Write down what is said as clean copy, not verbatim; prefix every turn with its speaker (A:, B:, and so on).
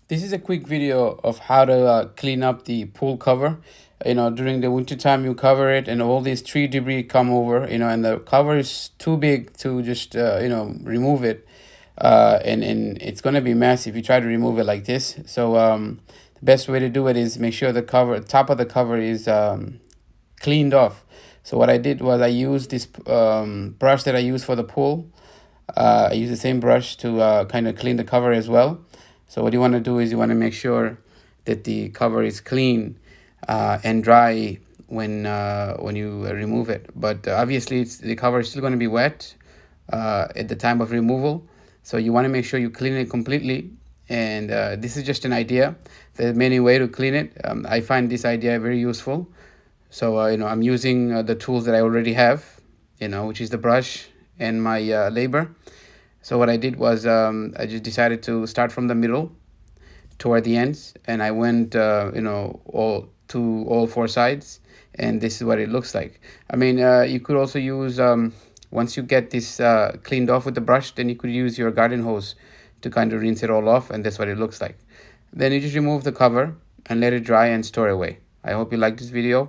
A: This is a quick video of how to clean up the pool cover. During the winter time, you cover it and all these tree debris come over, and the cover is too big to just, remove it. And it's going to be messy if you try to remove it like this. So the best way to do it is make sure the top of the cover is cleaned off. So what I did was I used this brush that I use for the pool. I use the same brush to kind of clean the cover as well. So what you want to do is you want to make sure that the cover is clean and dry when you remove it. But obviously, the cover is still going to be wet at the time of removal. So you want to make sure you clean it completely. And this is just an idea. There's many ways to clean it. I find this idea very useful. So I'm using the tools that I already have, which is the brush and my labor. So what I did was I just decided to start from the middle toward the ends, and I went all four sides, and this is what it looks like. I mean, you could also use once you get this cleaned off with the brush, then you could use your garden hose to kind of rinse it all off, and that's what it looks like. Then you just remove the cover and let it dry and store away. I hope you like this video.